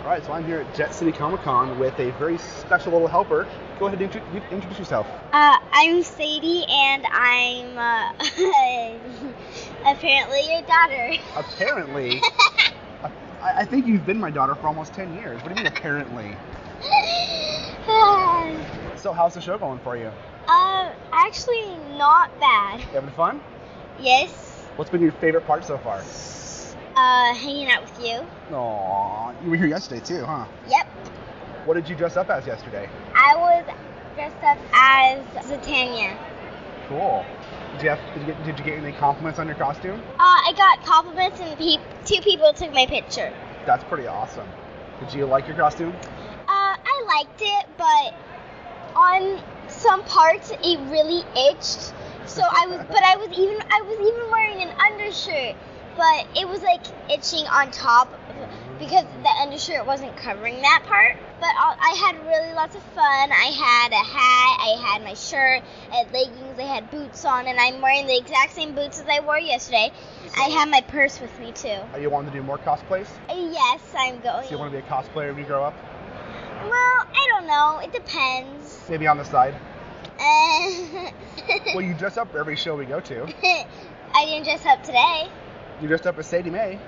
All right, so I'm here at Jet City Comic Con with a very special little helper. Go ahead and introduce yourself. I'm Sadie, and I'm apparently your daughter. Apparently? I think you've been my daughter for almost 10 years. What do you mean, apparently? So how's the show going for you? Actually not bad. You having fun? Yes. What's been your favorite part so far? Hanging out with you. Aww, you were here yesterday too, huh? Yep. What did you dress up as yesterday? I was dressed up as Zatanna. Cool. Did you get any compliments on your costume? I got compliments and two people took my picture. That's pretty awesome. Did you like your costume? I liked it, but on some parts it really itched. So I was even wearing an undershirt, but it was like itching on top because the undershirt wasn't covering that part. But I had really lots of fun. I had a hat, I had my shirt, I had leggings, I had boots on, and I'm wearing the exact same boots as I wore yesterday. So I have my purse with me too. Are you wanting to do more cosplays? Yes, I'm going. So you want to be a cosplayer when you grow up? Well, I don't know. It depends. Maybe on the side? Well, you dress up for every show we go to. I didn't dress up today. You dressed up as Sadie Mae.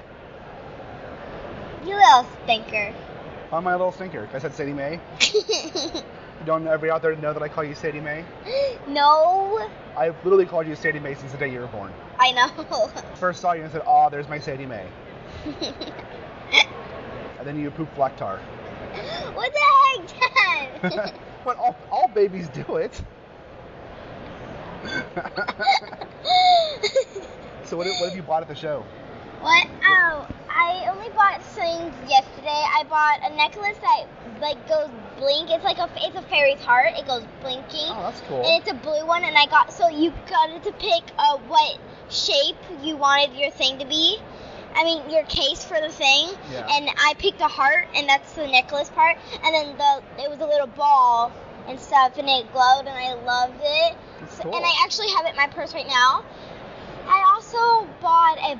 You little stinker. I'm my little stinker. I said Sadie Mae. You don't want everybody out there to know that I call you Sadie Mae? No. I've literally called you Sadie Mae since the day you were born. I know. First saw you and said, "Oh, there's my Sadie Mae." And then you pooped black tar. What the heck, Dad? But all babies do it. So what have you bought at the show? What? Oh, I only bought things yesterday. I bought a necklace that goes blink. It's it's a fairy's heart. It goes blinking. Oh, that's cool. And it's a blue one. And so you got to pick what shape you wanted your thing to be. I mean, your case for the thing. Yeah. And I picked a heart, and that's the necklace part. And then it was a little ball and stuff, and it glowed, and I loved it. That's cool. And I actually have it in my purse right now. I also bought a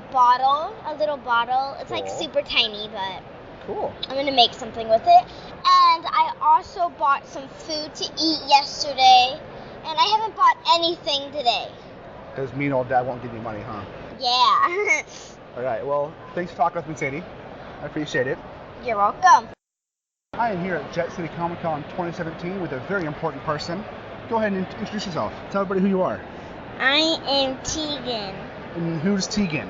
little bottle. It's cool. super tiny, but Cool. I'm going to make something with it. And I also bought some food to eat yesterday, and I haven't bought anything today. Because mean old dad won't give you money, huh? Yeah. All right, well, thanks for talking with me, Sadie. I appreciate it. You're welcome. I am here at Jet City Comic Con 2017 with a very important person. Go ahead and introduce yourself. Tell everybody who you are. I am Tegan. And who's Tegan?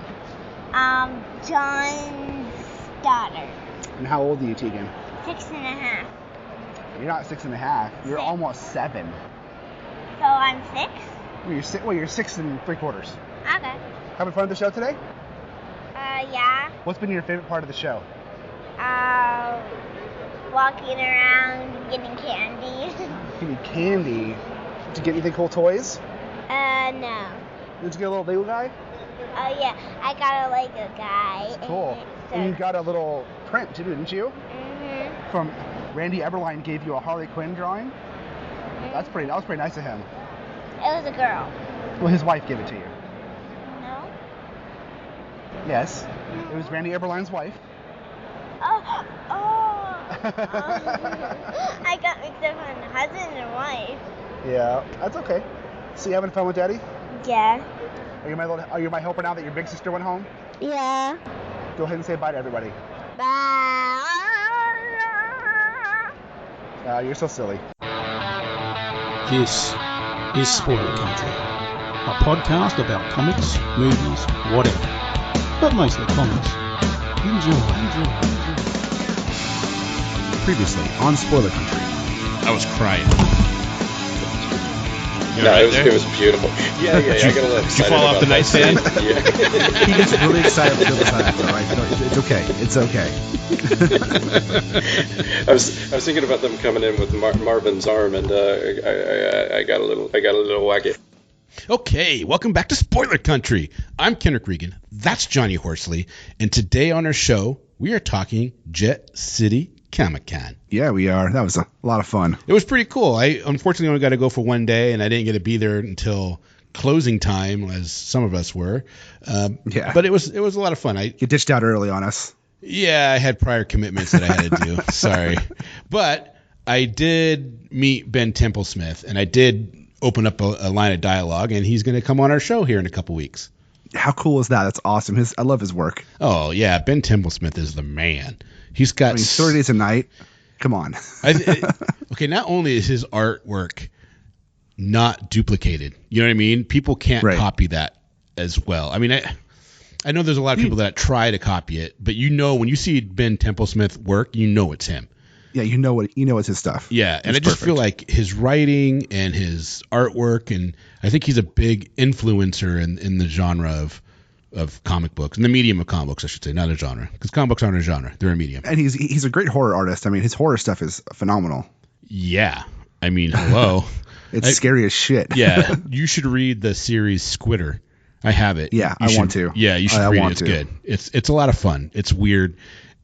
John's daughter. And how old are you, Tegan? 6.5. You're not 6.5. You're 6. almost 7. So I'm 6? You're 6 3/4. Okay. Having fun at the show today? Yeah. What's been your favorite part of the show? Walking around, getting candy. Getting candy. Did you get anything cool toys? No. Did you get a little Lego guy? Oh, yeah. I got a Lego guy. That's cool. And you got a little print too, didn't you? Mm-hmm. From Randy Eberline gave you a Harley Quinn drawing. Mm-hmm. That was pretty nice of him. It was a girl. Well, his wife gave it to you. No? Yes. It was Randy Eberline's wife. Oh. I got mixed up on husband and wife. Yeah, that's okay. So you having fun with Daddy? Yeah. Are you my helper now that your big sister went home? Yeah. Go ahead and say bye to everybody. Bye. You're so silly. This is Spoiler Country, a podcast about comics, movies, whatever, but mostly comics. Enjoy. Previously on Spoiler Country. I was crying. No, it was beautiful. Yeah, I got a little excited. Did you fall off the nightstand? Yeah. He gets really excited to the side, all right? It's okay. I was thinking about them coming in with Marvin's arm, and I got a little wacky. Okay, welcome back to Spoiler Country. I'm Kenric Regan. That's Johnny Horsley. And today on our show, we are talking Jet City Comic Con. Yeah, we are. That was a lot of fun. It was pretty cool. I unfortunately only got to go for one day, and I didn't get to be there until closing time, as some of us were. Yeah. But it was a lot of fun. You ditched out early on us. Yeah, I had prior commitments that I had to do. Sorry. But I did meet Ben Templesmith, and I did open up a line of dialogue, and he's going to come on our show here in a couple weeks. How cool is that? That's awesome. I love his work. Oh, yeah. Ben Templesmith is the man. He's got 30 Days a Night. Come on. Okay, not only is his artwork not duplicated, you know what I mean? People can't copy that as well. I mean, I know there's a lot of people that try to copy it, but when you see Ben Templesmith work, you know it's him. Yeah, you know it's his stuff. Yeah, and I just feel like his writing and his artwork, and I think he's a big influencer in the genre of comic books, in the medium of comic books, I should say, not a genre, because comic books aren't a genre; they're a medium. And he's a great horror artist. I mean, his horror stuff is phenomenal. Yeah, I mean, hello, it's scary as shit. Yeah, you should read the series Squitter. I have it. Yeah, I want to. Yeah, you should read it. It's good. It's a lot of fun. It's weird.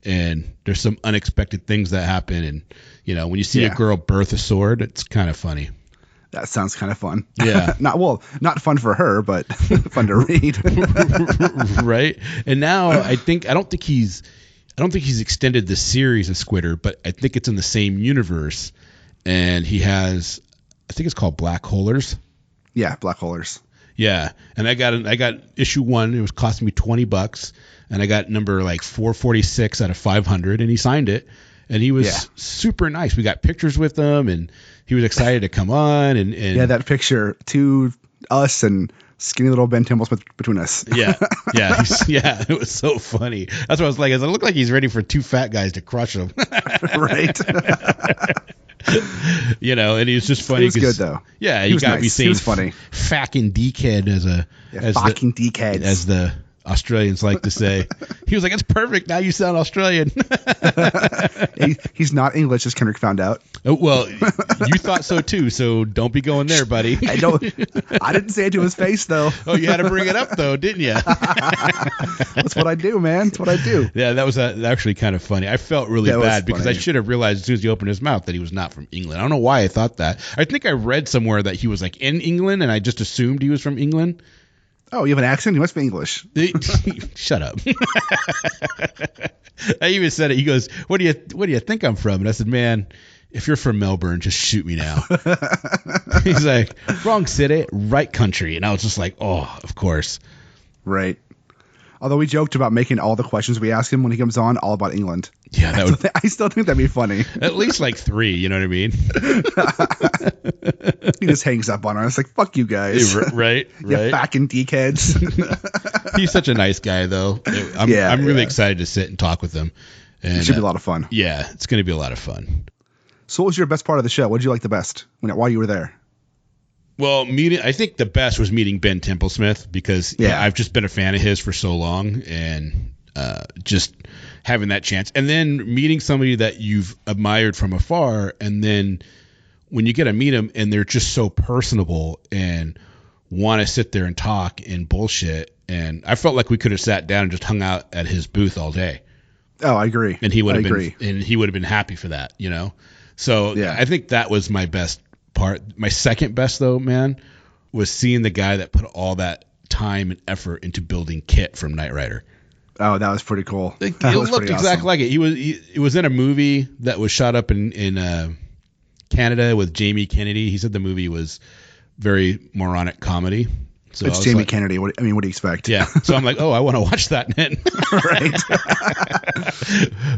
And there's some unexpected things that happen. And, when you see a girl birth a sword, it's kind of funny. That sounds kind of fun. Yeah. Not fun for her, but fun to read. Right. And now I don't think he's extended the series of Squitter, but I think it's in the same universe. And he has, I think it's called Black Holers. Yeah, Black Holers. Yeah, and I got issue 1. It was costing me $20, and I got number 446 out of 500, and he signed it, and he was super nice. We got pictures with him, and he was excited to come on, and that picture to us and skinny little Ben Templesmith between us. Yeah, it was so funny. That's what I was like. It looked like he's ready for 2 fat guys to crush him. Right. And he was just funny. He was good though. Yeah, he got me saying. He was funny. Fucking dickhead fucking dickheads, as the Australians like to say. He was like, "It's perfect. Now you sound Australian." He's not English, as Kenric found out. Oh, well, you thought so too. So don't be going there, buddy. I didn't say it to his face though. Oh, you had to bring it up though, didn't you? That's what I do, man. That's what I do. Yeah, that was actually kind of funny. I felt really bad because I should have realized as soon as he opened his mouth that he was not from England. I don't know why I thought that. I think I read somewhere that he was in England, and I just assumed he was from England. Oh, you have an accent? You must be English. Shut up. I even said it. He goes, "What do you think I'm from?" And I said, "Man, if you're from Melbourne, just shoot me now." He's like, "Wrong city, right country." And I was just like, "Oh, of course." Right. Although we joked about making all the questions we ask him when he comes on all about England. Yeah, I still think that'd be funny. At least 3, you know what I mean? He just hangs up on us like, "Fuck you guys." Right. You fucking dickheads. He's such a nice guy, though. I'm really excited to sit and talk with him. And, it should be a lot of fun. Yeah, it's going to be a lot of fun. So what was your best part of the show? What did you like the best while you were there? Well, I think the best was meeting Ben Templesmith because I've just been a fan of his for so long, and just having that chance. And then meeting somebody that you've admired from afar, and then when you get to meet them and they're just so personable and want to sit there and talk and bullshit. And I felt like we could have sat down and just hung out at his booth all day. Oh, I agree. And he would have been happy for that, So I think that was my best part. My second best though, man, was seeing the guy that put all that time and effort into building Kit from Knight Rider. Oh, that was pretty cool. It looked exactly like it. He was in a movie that was shot up in Canada with Jamie Kennedy. He said the movie was very moronic comedy. So it's Jamie Kennedy. What do you expect? Yeah. So I'm like, oh, I want to watch that then. Right.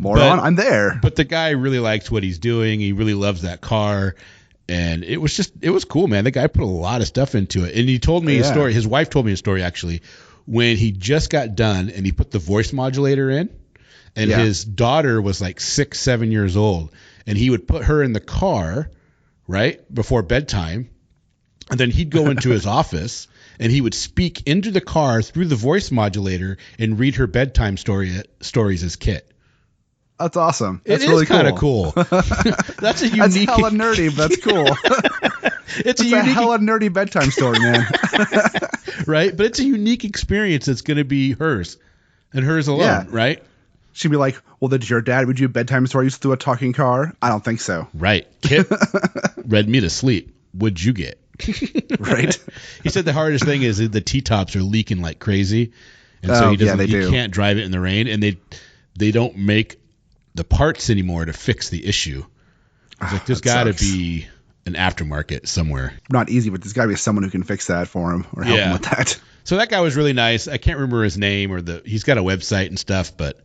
Moron, I'm there. But the guy really likes what he's doing. He really loves that car. And it was cool, man. The guy put a lot of stuff into it. And he told me a story. His wife told me a story, actually, when he just got done and he put the voice modulator in. And his daughter was 6, 7 years old. And he would put her in the car, right, before bedtime. And then he'd go into his office and he would speak into the car through the voice modulator and read her bedtime stories as Kit. That's awesome. That's really kind of cool. That's a unique. That's hella nerdy, but that's cool. It's a hella nerdy bedtime story, man. Right? But it's a unique experience that's going to be hers and hers alone, right? She'd be like, well, did your dad read you a bedtime story through a talking car? I don't think so. Right. Kit read me to sleep. What'd you get? Right. He said the hardest thing is the T-tops are leaking like crazy. And so he can't drive it in the rain. And they don't make the parts anymore to fix the issue. I was like, there's got to be an aftermarket somewhere. Not easy, but there's got to be someone who can fix that for him or help him with that. So that guy was really nice. I can't remember his name he's got a website and stuff, but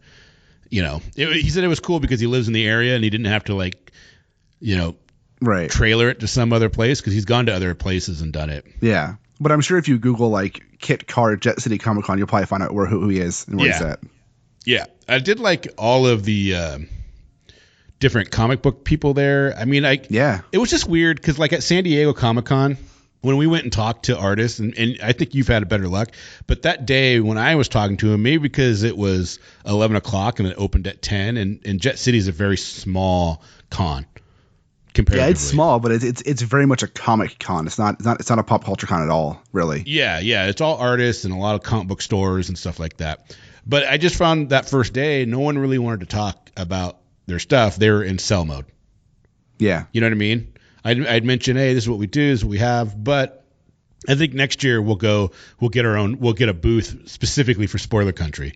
he said it was cool because he lives in the area and he didn't have to trailer it to some other place because he's gone to other places and done it. Yeah. But I'm sure if you Google like Kit Car Jet City Comic Con, you'll probably find out who he is and where he's at. Yeah. I did like all of the different comic book people there. I mean, it was just weird because like at San Diego Comic Con, when we went and talked to artists, and I think you've had a better luck, but that day when I was talking to him, maybe because it was 11 o'clock and it opened at 10, and Jet City is a very small con. Yeah, it's small, but it's very much a comic con. It's not a pop culture con at all, really. Yeah, it's all artists and a lot of comic book stores and stuff like that. But I just found that first day, no one really wanted to talk about their stuff. They were in sell mode. Yeah. You know what I mean? I'd mention, hey, this is what we do, this is what we have. But I think next year we'll get a booth specifically for Spoiler Country.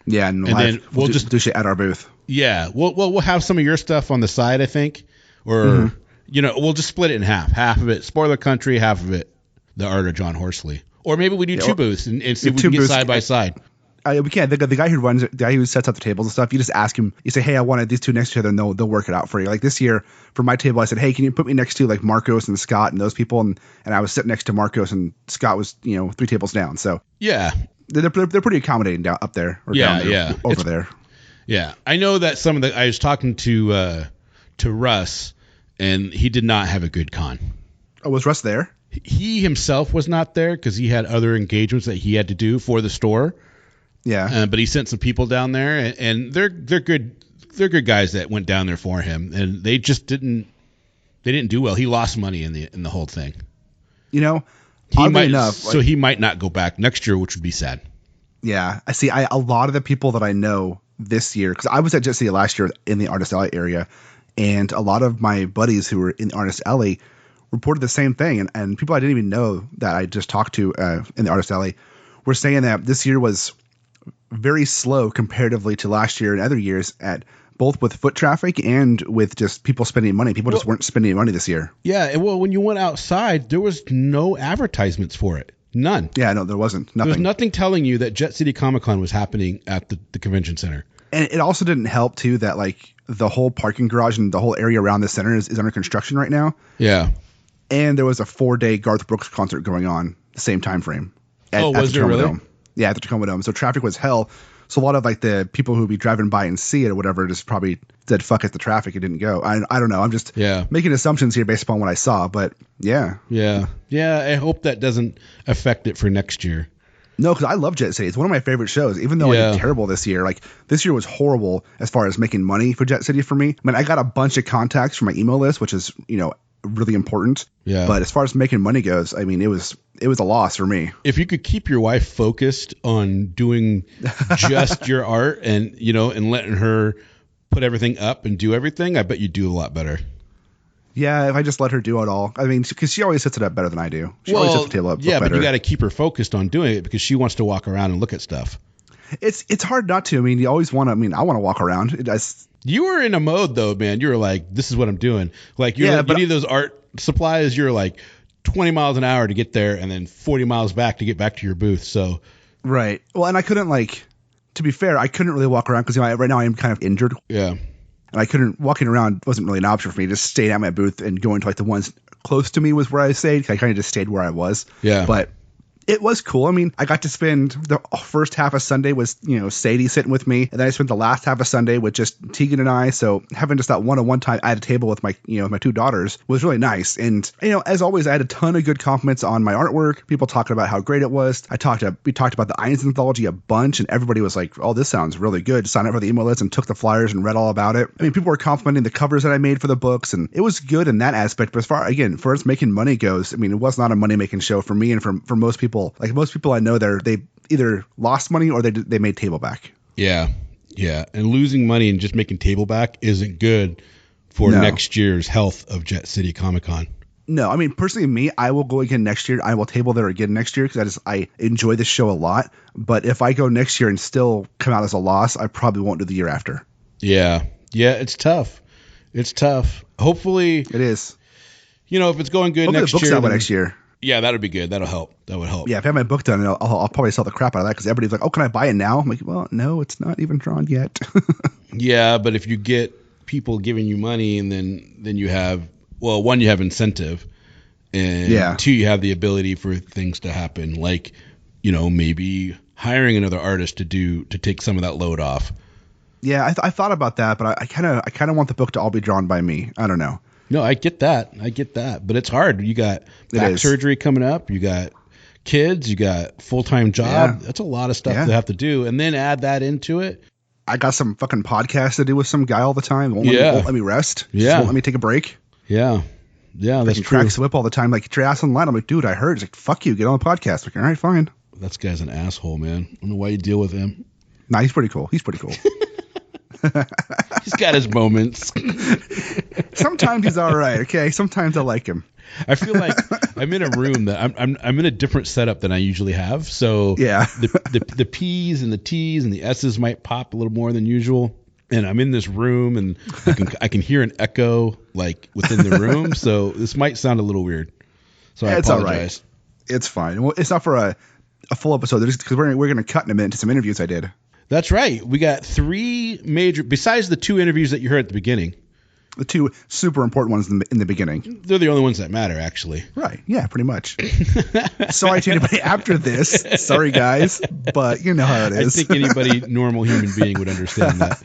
Yeah, and then we'll just do shit at our booth. Yeah, we'll have some of your stuff on the side, I think, or we'll just split it in half. Half of it Spoiler Country, half of it the art of John Horsley. Or maybe we do two booths and see if we can get side by side. We can. The guy who sets up the tables and stuff, you just ask him, you say, hey, I wanted these two next to each other, and they'll work it out for you. Like this year, for my table, I said, hey, can you put me next to like Marcos and Scott and those people? And I was sitting next to Marcos, and Scott was, 3 tables down. So yeah, they're pretty accommodating down up there. Or down there, over there. Yeah, I know that I was talking to Russ, and he did not have a good con. Oh, was Russ there? He himself was not there because he had other engagements that he had to do for the store. Yeah, but he sent some people down there, and they're good. They're good guys that went down there for him, and they just didn't do well. He lost money in the whole thing. He might not go back next year, which would be sad. Yeah, I see. A lot of the people that I know this year, because I was at Jet City last year in the Artist Alley area, and a lot of my buddies who were in the Artist Alley reported the same thing, and people I didn't even know that I just talked to in the Artist Alley were saying that this year was very slow comparatively to last year and other years at both with foot traffic and with just people spending money. People just weren't spending money this year. Yeah. Well, when you went outside, there was no advertisements for it. None. Yeah, no, there wasn't. Nothing. There was nothing telling you that Jet City Comic Con was happening at the convention center. And it also didn't help too that like the whole parking garage and the whole area around the center is under construction right now. Yeah. And there was a 4-day Garth Brooks concert going on the same time frame. Was there really? Dome. Yeah, at the Tacoma Dome. So traffic was hell. So a lot of like the people who would be driving by and see it or whatever just probably said, fuck it, the traffic, it didn't go. I don't know. I'm just making assumptions here based upon what I saw. But yeah. Yeah. I hope that doesn't affect it for next year. No, because I love Jet City. It's one of my favorite shows, even though I did terrible this year. Like this year was horrible as far as making money for Jet City for me. I mean, I got a bunch of contacts from my email list, which is, really important. Yeah. But as far as making money goes, I mean, it was a loss for me. If you could keep your wife focused on doing just your art and, and letting her put everything up and do everything, I bet you'd do a lot better. Yeah, if I just let her do it all. I mean, because she always sets it up better than I do. She always sets the table up better. But you got to keep her focused on doing it because she wants to walk around and look at stuff. It's hard not to. I mean, you always want to. I mean, I want to walk around. You were in a mode though, man. You were like, "This is what I'm doing." Like you need those art supplies. You're like 20 miles an hour to get there, and then 40 miles back to get back to your booth. So, right. Well, and I couldn't to be fair, I couldn't really walk around because right now I'm kind of injured. Yeah. And walking around wasn't really an option for me. Just staying at my booth and going to the ones close to me was where I stayed. I kind of just stayed where I was. Yeah. But it was cool. I mean, I got to spend the first half of Sunday with, Sadie sitting with me. And then I spent the last half of Sunday with just Tegan and I. So having just that one-on-one time at a table with my, my 2 daughters was really nice. And, as always, I had a ton of good compliments on my artwork. People talking about how great it was. We talked about the Irons anthology a bunch, and everybody was like, oh, this sounds really good. Signed up for the email list and took the flyers and read all about it. I mean, people were complimenting the covers that I made for the books, and it was good in that aspect. But as far as making money goes, I mean, it was not a money-making show for me and for most people. Like most people I know they either lost money or they made table back. Yeah. And losing money and just making table back isn't good for next year's health of Jet City Comic Con. No, I mean, personally, me, I will go again next year. I will table there again next year because I enjoy this show a lot. But if I go next year and still come out as a loss, I probably won't do the year after. Yeah. Yeah, it's tough. It's tough. Hopefully. It is. If it's going good Hopefully next the book's year. out by next year. Yeah, that would be good. That'll help. That would help. Yeah, if I have my book done, I'll probably sell the crap out of that because everybody's like, oh, can I buy it now? I'm like, well, no, it's not even drawn yet. Yeah, but if you get people giving you money and then you have, well, one, you have incentive. And two, you have the ability for things to happen, like, maybe hiring another artist to take some of that load off. Yeah, I thought about that, but I kind of want the book to all be drawn by me. I don't know. No, I get that, but it's hard. You got back surgery coming up. You got kids. You got full-time job. Yeah. That's a lot of stuff to have to do, and then add that into it. I got some fucking podcasts to do with some guy all the time. Won't let me rest. Yeah, won't let me take a break. Yeah. Yeah, that's true. Cracks the whip all the time. Like, get your ass online. I'm like, dude, I heard. He's like, fuck you. Get on the podcast. I'm like, all right, fine. That guy's an asshole, man. I don't know why you deal with him. Nah, he's pretty cool. He's got his moments. Sometimes he's all right. Okay. Sometimes I like him. I feel like I'm in a room that I'm in a different setup than I usually have. So yeah, the P's and the T's and the S's might pop a little more than usual. And I'm in this room, and I can hear an echo like within the room. So this might sound a little weird. So I apologize. All right. It's fine. Well, it's not for a full episode. Because we're going to cut in a minute to some interviews I did. That's right. We got 3 major, besides the 2 interviews that you heard at the beginning. The 2 super important ones in the beginning. They're the only ones that matter, actually. Right. Yeah, pretty much. Sorry to anybody after this. Sorry, guys. But you know how it is. I think anybody normal human being would understand that.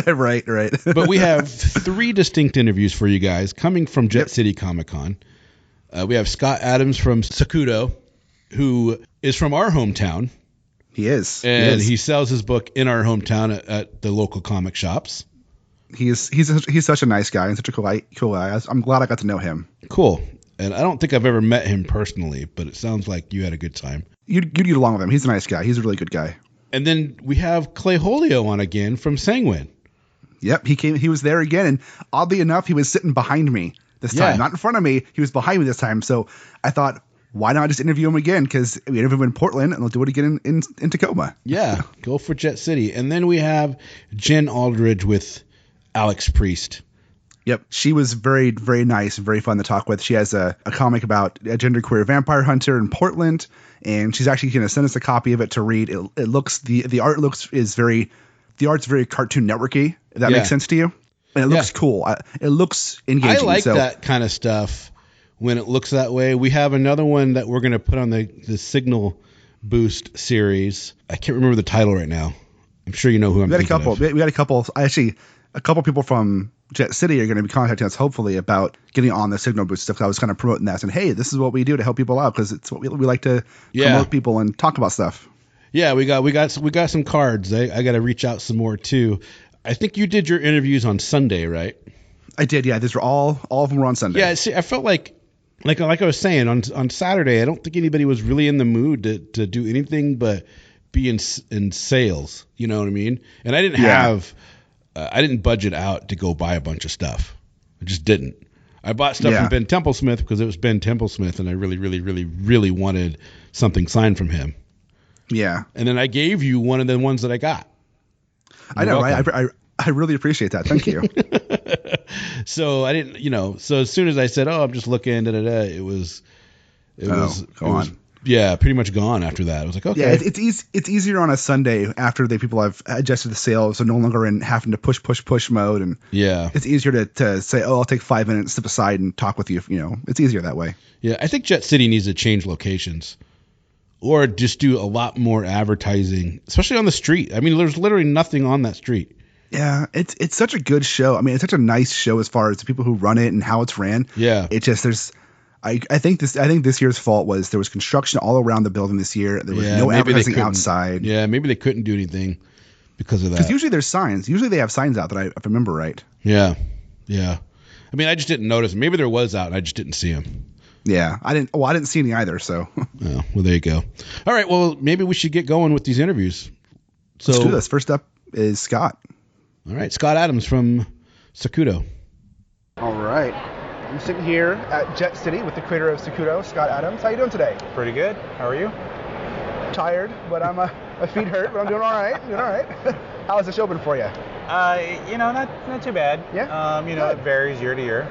Right. But we have 3 distinct interviews for you guys coming from Jet City Comic Con. We have Scott Adams from Sakudo, who is from our hometown. He is. And he sells his book in our hometown at the local comic shops. He's such a nice guy and such a cool guy. I'm glad I got to know him. Cool. And I don't think I've ever met him personally, but it sounds like you had a good time. You'd get along with him. He's a nice guy. He's a really good guy. And then we have Clay Holio on again from Sanguine. Yep, he was there again, and oddly enough, he was sitting behind me this time, not in front of me. He was behind me this time, so I thought, why not just interview him again? Because we interviewed him in Portland, and we'll do it again in Tacoma. Yeah, go for Jet City. And then we have Jenn Alredge with Alex Priest. Yep, she was very, very nice and very fun to talk with. She has a comic about a genderqueer vampire hunter in Portland, and she's actually going to send us a copy of it to read. It looks the art's very Cartoon Network-y, if that makes sense to you. And it looks cool. It looks engaging. I like that kind of stuff when it looks that way. We have another one that we're going to put on the Signal Boost series. I can't remember the title right now. I'm sure you know who I'm thinking of. We got a couple. Actually, a couple people from Jet City are going to be contacting us, hopefully, about getting on the Signal Boost stuff. I was kind of promoting that, saying, hey, this is what we do to help people out, because it's what we like to promote people and talk about stuff. Yeah, we got some cards. I got to reach out some more too. I think you did your interviews on Sunday, right? I did. Yeah, these were all of them were on Sunday. Yeah, see, I felt like I was saying on Saturday, I don't think anybody was really in the mood to do anything but be in sales. You know what I mean? And I didn't have I didn't budget out to go buy a bunch of stuff. I just didn't. I bought stuff from Ben Templesmith because it was Ben Templesmith, and I really, really, really, really wanted something signed from him. Yeah. And then I gave you one of the ones that I got. I know, welcome. Right? I really appreciate that. Thank you. So I didn't, so as soon as I said, I'm just looking, it was pretty much gone after that. I was like, okay. Yeah, it's easier on a Sunday after people have adjusted the sales, so no longer in having to push mode. And it's easier to say, I'll take 5 minutes, step aside and talk with you. It's easier that way. Yeah. I think Jet City needs to change locations. Or just do a lot more advertising, especially on the street. I mean, there's literally nothing on that street. Yeah, it's such a good show. I mean, it's such a nice show as far as the people who run it and how it's ran. Yeah, it just I think this year's fault was there was construction all around the building this year. There was no advertising outside. Yeah, maybe they couldn't do anything because of that. Because usually there's signs. Usually they have signs out if I remember right. Yeah. I mean, I just didn't notice. Maybe there was out. I just didn't see them. Yeah, I didn't see any either. So, well, there you go. All right, well, maybe we should get going with these interviews. So, let's do this. First up is Scott. All right, Scott Adams from Sakudo. All right. I'm sitting here at Jet City with the creator of Sakuto, Scott Adams. How you doing today? Pretty good. How are you? Tired, but I'm my feet hurt, but I'm doing all right. How has the show been for you? Not too bad. Yeah. It varies year to year.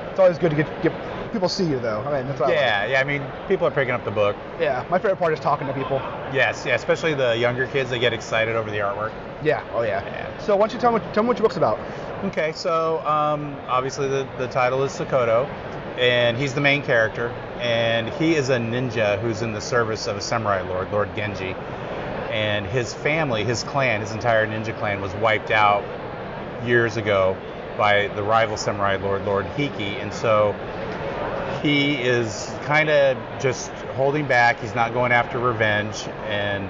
It's always good to get people see you though. I mean, that's what I like. I mean, people are picking up the book. Yeah, my favorite part is talking to people. Yes, yeah, especially the younger kids. They get excited over the artwork. Yeah. Oh yeah. So why don't you tell me what your book's about? Okay, so obviously the title is Sakoto, and he's the main character, and he is a ninja who's in the service of a samurai lord, Lord Genji, and his family, his clan, his entire ninja clan was wiped out years ago by the rival samurai lord, Lord Hiki, and so he is kind of just holding back. He's not going after revenge, and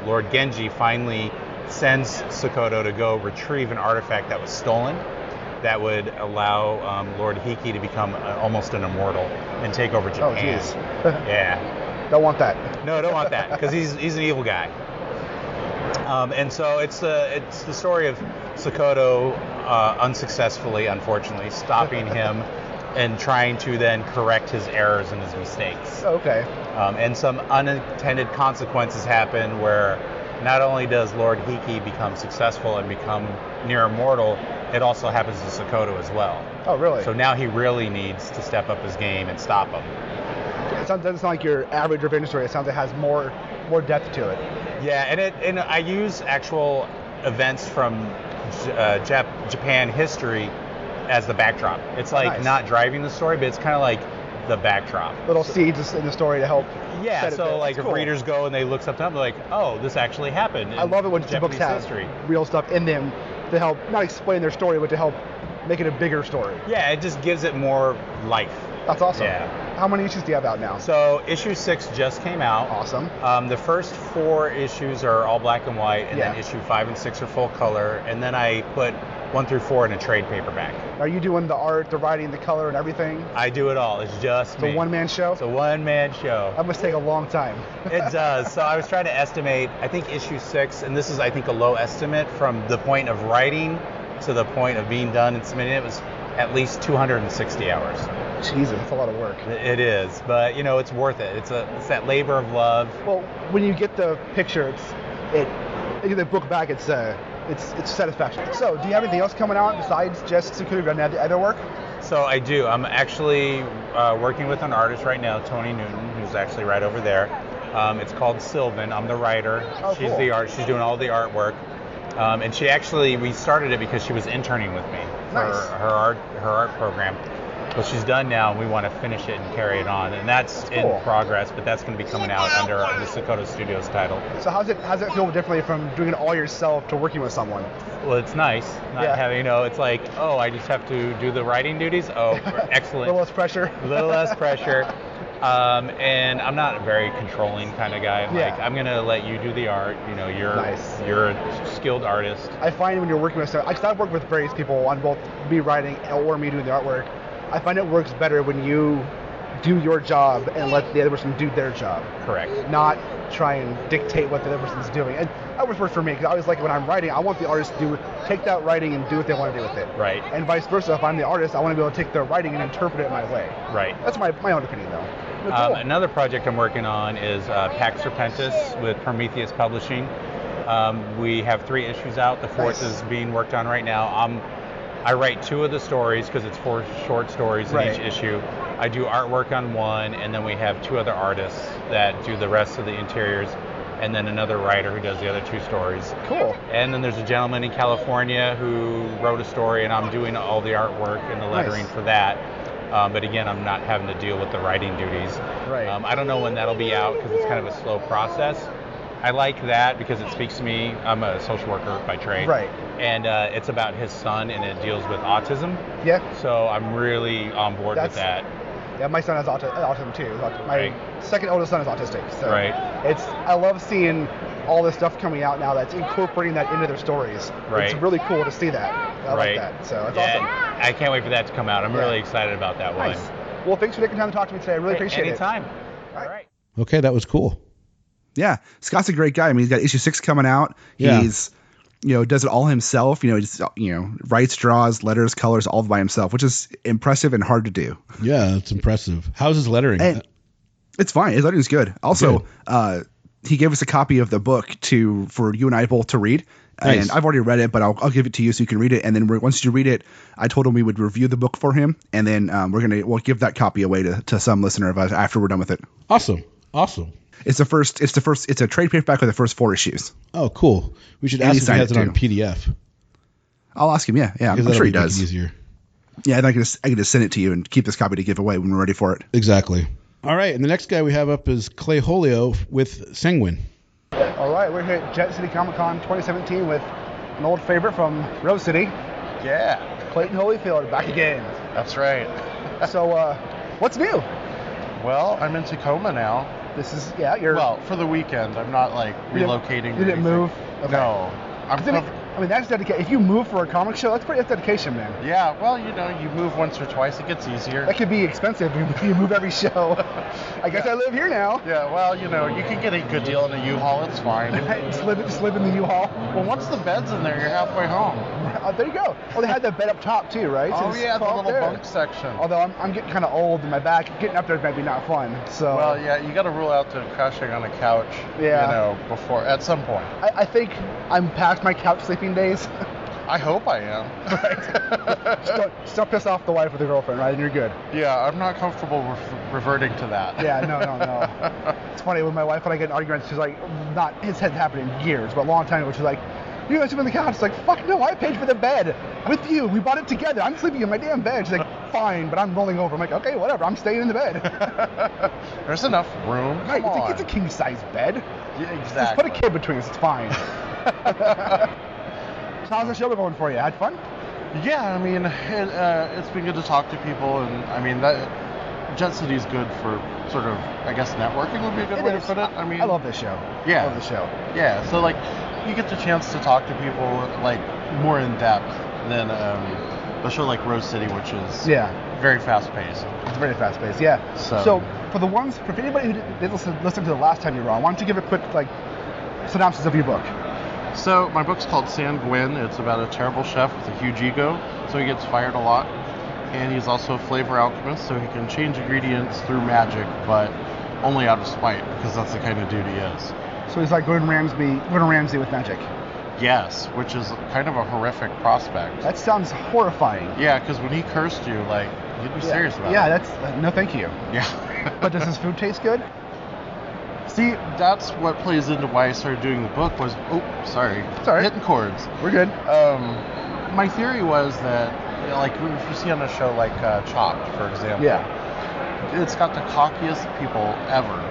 Lord Genji finally sends Sakoto to go retrieve an artifact that was stolen that would allow Lord Hiki to become almost an immortal and take over Japan. Oh, jeez. Yeah. Don't want that. No, don't want that, because he's an evil guy. And so it's the story of Sakoto unsuccessfully, unfortunately, stopping him and trying to then correct his errors and his mistakes. Okay. And some unintended consequences happen where not only does Lord Hiki become successful and become near immortal, it also happens to Sakoto as well. Oh, really? So now he really needs to step up his game and stop him. It doesn't sound like your average revenge story. It sounds like it has more depth to it. Yeah, and I use actual events from Japan history as the backdrop. It's like nice. Not driving the story, but it's kind of like the backdrop. Little seeds in the story to help. Yeah, so like if cool. readers go and they look something up, they're like, oh, this actually happened. I love it when Japanese books have history. real stuff in them to help not explain their story, but to help make it a bigger story. Yeah, it just gives it more life. That's awesome. Yeah. How many issues do you have out now? So issue 6 just came out. Awesome. The first 4 issues are all black and white, and then issue 5 and 6 are full color, and then I put 1 through 4 in a trade paperback. Are you doing the art, the writing, the color, and everything? I do it all. It's just me. It's a one-man show? It's a one-man show. That must take a long time. It does. So I was trying to estimate, I think issue 6, and this is, I think, a low estimate, from the point of writing to the point of being done and submitting it was at least 260 hours. Jesus, that's a lot of work. It is, but it's worth it. It's that labor of love. Well, when you get the picture, you get the book back. It's satisfaction. So, do you have anything else coming out besides just Sakuto? Have you done other work? So I do. I'm actually working with an artist right now, Tony Newton, who's actually right over there. It's called Sylvan. I'm the writer. Oh, She's cool. the art. She's doing all the artwork. And we started it because she was interning with me for Nice. her art program. What she's done now, and we want to finish it and carry it on, and that's cool. in progress. But that's going to be coming out under the Sakoto Studios title. So how's it feel differently from doing it all yourself to working with someone? Well, it's nice not having, it's like, oh, I just have to do the writing duties. Oh, excellent. A little less pressure. A little less pressure. And I'm not a very controlling kind of guy. Like, I'm going to let you do the art. You're a skilled artist. I find when you're working with someone, I've worked with various people on both me writing or me doing the artwork. I find it works better when you do your job and let the other person do their job. Correct. Not try and dictate what the other person's doing. And that always works for me, because I always like when I'm writing, I want the artist to take that writing and do what they want to do with it. Right. And vice versa, if I'm the artist, I want to be able to take their writing and interpret it my way. Right. That's my own opinion, though. Cool. Another project I'm working on is Pax Serpentis with Prometheus Publishing. We have 3 issues out. The 4th is being worked on right now. I write 2 of the stories because it's 4 short stories in each issue. I do artwork on 1, and then we have 2 other artists that do the rest of the interiors, and then another writer who does the other 2 stories. Cool. And then there's a gentleman in California who wrote a story, and I'm doing all the artwork and the lettering for that. But again, I'm not having to deal with the writing duties. Right. I don't know when that'll be out because it's kind of a slow process. I like that because it speaks to me. I'm a social worker by trade. Right. And it's about his son, and it deals with autism. Yeah. So I'm really on board with that. Yeah, my son has autism too. My second oldest son is autistic. So I love seeing all this stuff coming out now that's incorporating that into their stories. Right. It's really cool to see that. I like that. So it's awesome. I can't wait for that to come out. I'm really excited about that one. Nice. Well, thanks for taking time to talk to me today. I really appreciate Anytime. it. All right. Okay, that was cool. Yeah, Scott's a great guy. I mean, he's got issue 6 coming out. Yeah. He's does it all himself. Just writes, draws, letters, colors, all by himself, which is impressive and hard to do. Yeah, it's impressive. How's his lettering? And it's fine. His lettering's good. Also, he gave us a copy of the book for you and I both to read. Nice. And I've already read it, but I'll give it to you so you can read it. And then once you read it, I told him we would review the book for him, and then we'll give that copy away to some listener of us after we're done with it. Awesome. It's a trade paperback with the first 4 issues. Oh, cool. We should ask if he has it on PDF. I'll ask him. Yeah, I'm sure he does. Easier. Yeah, and I can just send it to you and keep this copy to give away when we're ready for it. Exactly. All right, and the next guy we have up is Clay Hollifield with Sanguine. All right, we're here at Jet City Comic Con 2017 with an old favorite from Rose City. Yeah. Clayton Hollifield, back again. That's right. So, what's new? Well, I'm in Tacoma now. You're... for the weekend. I'm not, relocating. You didn't move? Okay. No. That's dedication. If you move for a comic show, that's dedication, man. Yeah, well, you move once or twice, it gets easier. That could be expensive if you move every show. I guess I live here now. Yeah, well, you can get a good deal in a U-Haul, it's fine. Just live in the U-Haul? Well, once the bed's in there, you're halfway home. There you go. Well, they had that bed up top too, right? So the little bunk section. Although I'm getting kind of old in my back, getting up there is maybe not fun. So. Well, yeah, you got to rule out the crashing on a couch. Yeah. Before at some point. I think I'm past my couch sleeping days. I hope I am. Right. Just don't piss off the wife or the girlfriend, right? And you're good. Yeah, I'm not comfortable reverting to that. Yeah, no. It's funny, when my wife and I get in arguments, she's like, his hadn't happened in years, but a long time ago, she's like, you guys sleep on the couch. It's like, fuck no, I paid for the bed with you. We bought it together. I'm sleeping in my damn bed. She's like, fine, but I'm rolling over. I'm like, okay, whatever. I'm staying in the bed. There's enough room. Right, it's a king-size bed. Yeah, exactly. Just put a kid between us. It's fine. So how's the show going for you? Had fun? Yeah, I mean, it's been good to talk to people, and I mean, Jet City's good for sort of, I guess, networking would be a good way to put it. I mean, I love this show. Yeah. I love the show. Yeah, so you get the chance to talk to people more in depth than a show like Rose City, which is very fast paced. It's very fast paced, yeah. So for anybody who didn't listen to the last time you were on, why don't you give a quick synopsis of your book? So my book's called Sanguine. It's about a terrible chef with a huge ego, so he gets fired a lot. And he's also a flavor alchemist, so he can change ingredients through magic, but only out of spite, because that's the kind of dude he is. So he's like Gordon Ramsay with magic. Yes, which is kind of a horrific prospect. That sounds horrifying. Yeah, because when he cursed you, you'd be serious about it. Yeah, that's no thank you. Yeah. But does his food taste good? See, that's what plays into why I started doing the book was, hitting chords. We're good. My theory was that, if you see on a show like Chopped, for example, it's got the cockiest people ever.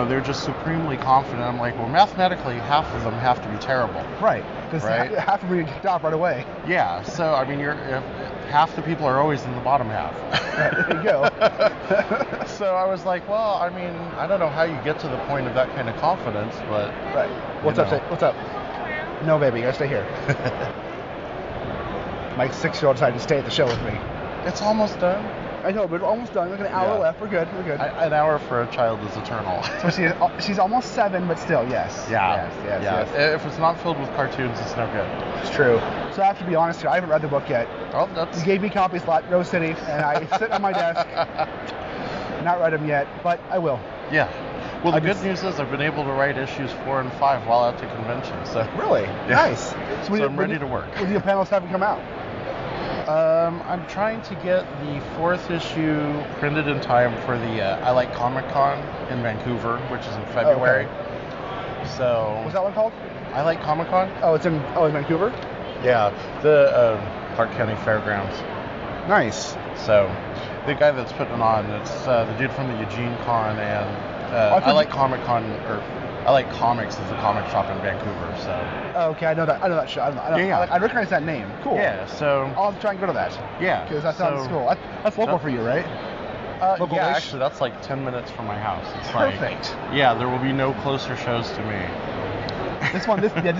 They're just supremely confident. I'm like, well, mathematically, half of them have to be terrible. Right. Because half of them get kicked off right away. Yeah. So, I mean, half the people are always in the bottom half. There you go. So I was like, well, I mean, I don't know how you get to the point of that kind of confidence, but... Right. What's up? No, baby, you gotta stay here. My 6-year-old decided to stay at the show with me. It's almost done. I know, but we're almost done. Like an hour left. We're good. An hour for a child is eternal. So she's almost 7, but still, yes. Yeah. Yes. If it's not filled with cartoons, it's no good. It's true. So I have to be honest here. I haven't read the book yet. Oh, You gave me copies at Rose City, and I sit on my desk. Not read them yet, but I will. Yeah. Well, the good news is I've been able to write issues 4 and 5 while at the convention. So really nice. So I'm ready to work. When do your panels have come out? I'm trying to get the 4th issue printed in time for the I Like Comic Con in Vancouver, which is in February. Oh, okay. So what's that one called? I Like Comic Con. Oh, it's in Vancouver. Yeah, the Clark County Fairgrounds. Nice. So the guy that's putting it on, it's the dude from the Eugene Con and I Like Comic Con, or I Like Comics is a comic shop in Vancouver. So. Okay, I know that show. I recognize that name. Cool. Yeah. So. I'll try and go to that. Yeah. Because that sounds cool. That's local for you, right? Yeah, actually, that's 10 minutes from my house. It's perfect. There will be no closer shows to me. This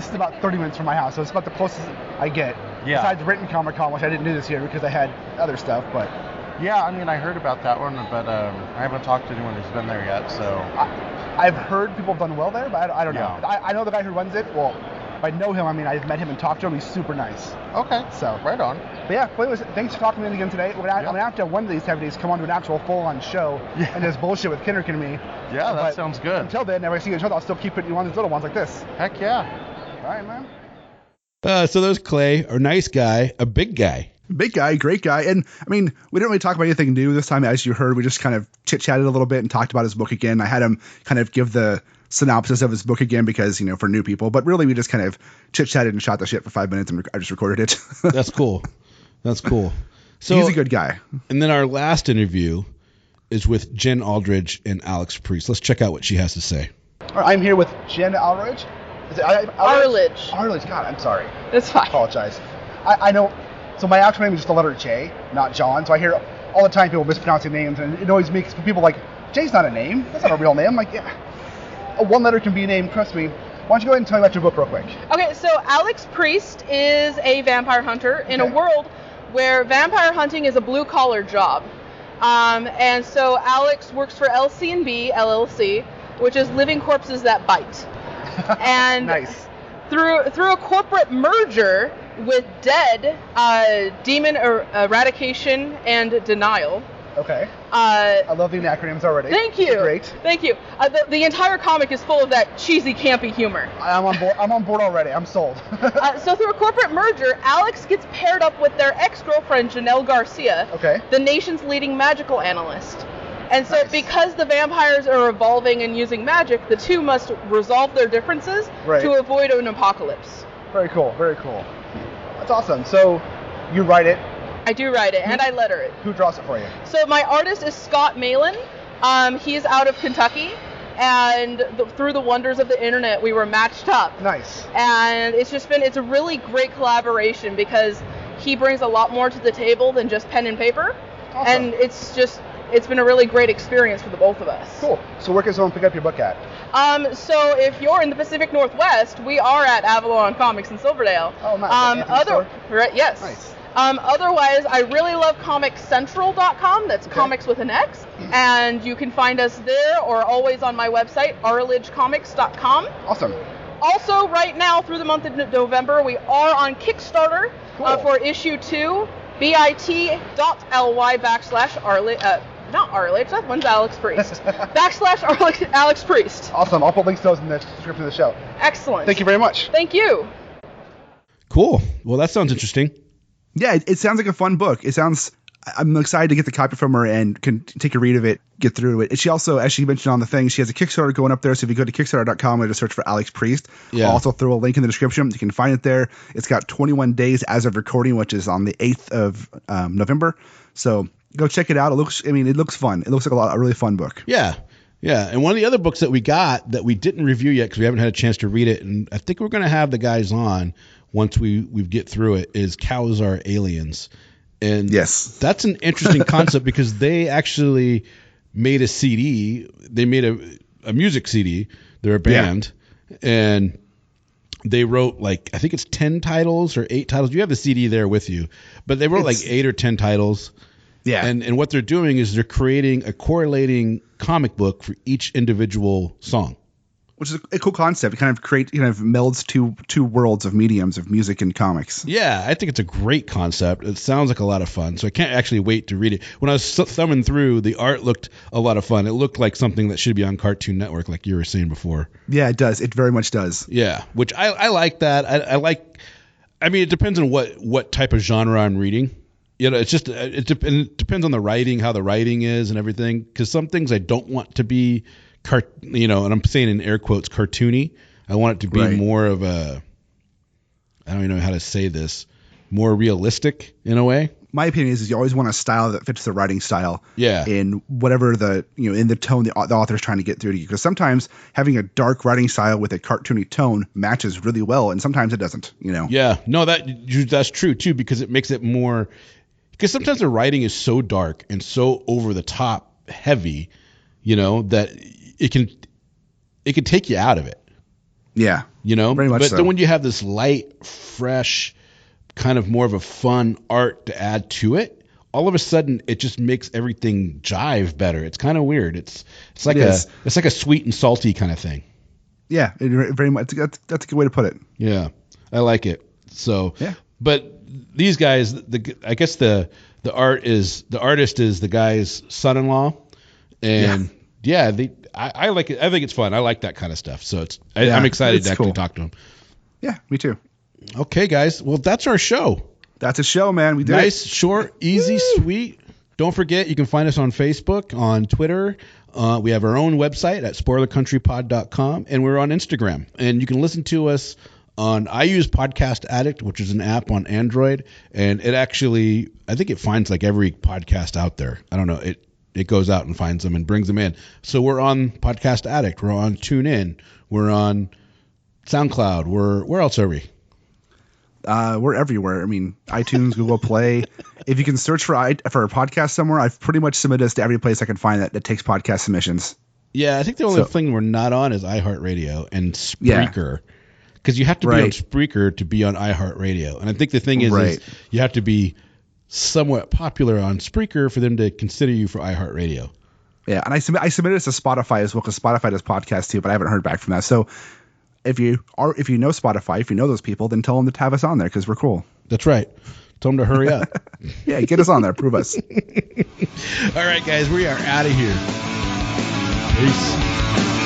is about 30 minutes from my house, so it's about the closest I get. Yeah. Besides Written Comic Con, which I didn't do this year because I had other stuff, but. Yeah, I mean, I heard about that one, but I haven't talked to anyone who's been there yet, so. I've heard people have done well there, but I don't know. I know the guy who runs it. Well, I know him. I mean, I've met him and talked to him. He's super nice. Okay. So right on. But yeah, thanks for talking to me again today. I'm gonna have to one of these 7 days come on to an actual full-on show and just bullshit with Kenric and me. Yeah, that sounds good. Until then, if I see each other, I'll still keep putting you on these little ones like this. Heck yeah. All right, man. So there's Clay, a nice guy, a big guy. Big guy, great guy. And I mean, we didn't really talk about anything new this time. As you heard, we just kind of chit-chatted a little bit and talked about his book again. I had him kind of give the synopsis of his book again because, for new people. But really, we just kind of chit-chatted and shot the shit for 5 minutes and I just recorded it. That's cool. So he's a good guy. And then our last interview is with Jenn Alredge and Alex Priest. Let's check out what she has to say. All right, I'm here with Jenn Alredge. Is it Arledge. Arledge. God, I'm sorry. That's fine. I apologize. I know. So my actual name is just the letter J, not John. So I hear all the time people mispronouncing names, and it annoys me because people are like, J's not a name. That's not a real name. I'm like, yeah. One letter can be a name. Trust me. Why don't you go ahead and tell me about your book real quick? Okay, so Alex Priest is a vampire hunter in a world where vampire hunting is a blue-collar job. And so Alex works for LC&B, LLC, which is Living Corpses That Bite. And nice. Through a corporate merger with Dead, Demon Eradication and Denial. Okay. I love the acronyms already. Thank you. They're great. Thank you. The entire comic is full of that cheesy, campy humor. I'm on board. I'm on board already. I'm sold. So through a corporate merger, Alex gets paired up with their ex-girlfriend, Janelle Garcia, the nation's leading magical analyst. And so because the vampires are evolving and using magic, the two must resolve their differences to avoid an apocalypse. Very cool. Very cool. That's awesome. So you write it. I do write it, and I letter it. Who draws it for you? So my artist is Scott Malin. He's out of Kentucky, and through the wonders of the internet, we were matched up. Nice. And it's a really great collaboration because he brings a lot more to the table than just pen and paper. Awesome. And it's been a really great experience for the both of us. Cool. So where can someone pick up your book at? So if you're in the Pacific Northwest, we are at Avalon Comics in Silverdale. Oh, nice. Yes. Nice. Otherwise, I really love ComicsCentral.com. That's comics with an X. And you can find us there or always on my website, ArledgeComics.com. Awesome. Also, right now, through the month of November, we are on Kickstarter for issue 2, bit.ly/Arledge. Not Arledge, that one's Alex Priest. / Alex Priest. Awesome. I'll put links to those in the description of the show. Excellent. Thank you very much. Thank you. Cool. Well, that sounds interesting. Yeah, it sounds like a fun book. I'm excited to get the copy from her and can take a read of it, get through it. And she also, as she mentioned on the thing, she has a Kickstarter going up there. So if you go to Kickstarter.com and just search for Alex Priest, I'll also throw a link in the description. You can find it there. It's got 21 days as of recording, which is on the 8th of November. So go check it out. It looks fun. It looks like a really fun book. Yeah. Yeah. And one of the other books that we got that we didn't review yet because we haven't had a chance to read it, and I think we're going to have the guys on once we get through it, is Cows Are Aliens. And that's an interesting concept because they actually made a CD. They made a music CD. They're a band. And they wrote I think it's 10 titles or 8 titles. You have the CD there with you. But they wrote 8 or 10 titles. Yeah. And what they're doing is they're creating a correlating comic book for each individual song. Which is a cool concept. It kind of melds two worlds of mediums of music and comics. Yeah, I think it's a great concept. It sounds like a lot of fun. So I can't actually wait to read it. When I was thumbing through, the art looked a lot of fun. It looked like something that should be on Cartoon Network, like you were saying before. Yeah, it does. It very much does. Yeah, which I like that. I mean, it depends on what type of genre I'm reading. It's just it depends on the writing, how the writing is, and everything. Because some things I don't want to be. And I'm saying in air quotes, cartoony. I want it to be more of I don't even know how to say this, more realistic in a way. My opinion is you always want a style that fits the writing style. Yeah. In whatever in the tone the author's trying to get through to you. Because sometimes having a dark writing style with a cartoony tone matches really well, and sometimes it doesn't. Yeah. No, that's true too, because it makes it more. Because sometimes the writing is so dark and so over the top heavy, that it can take you out of it. Yeah. Very much so. But then when you have this light, fresh, kind of more of a fun art to add to it, all of a sudden it just makes everything jive better. It's kind of weird. It's like a sweet and salty kind of thing. Yeah, very much. That's a good way to put it. Yeah, I like it. So, yeah. But these guys, I guess the artist is the guy's son-in-law, and I like it. I think it's fun. I like that kind of stuff. So I'm excited to actually talk to him. Yeah, me too. Okay, guys. Well, that's our show. That's a show, man. We did nice, short, easy, sweet. Don't forget, you can find us on Facebook, on Twitter. We have our own website at spoilercountrypod.com, and we're on Instagram. And you can listen to us I use Podcast Addict, which is an app on Android, and it actually, I think it finds like every podcast out there. I don't know. It goes out and finds them and brings them in. So we're on Podcast Addict. We're on TuneIn. We're on SoundCloud. Where else are we? We're everywhere. I mean, iTunes, Google Play. If you can search for a podcast somewhere, I've pretty much submitted us to every place I can find that takes podcast submissions. Yeah, I think the only thing we're not on is iHeartRadio and Spreaker. Because you have to be on Spreaker to be on iHeartRadio. And I think the thing is you have to be somewhat popular on Spreaker for them to consider you for iHeartRadio. Yeah, and I submitted us to Spotify as well, because Spotify does podcasts too, but I haven't heard back from that. So if you know Spotify, if you know those people, then tell them to have us on there, because we're cool. That's right. Tell them to hurry up. Yeah, get us on there. Prove us. All right, guys, we are out of here. Peace.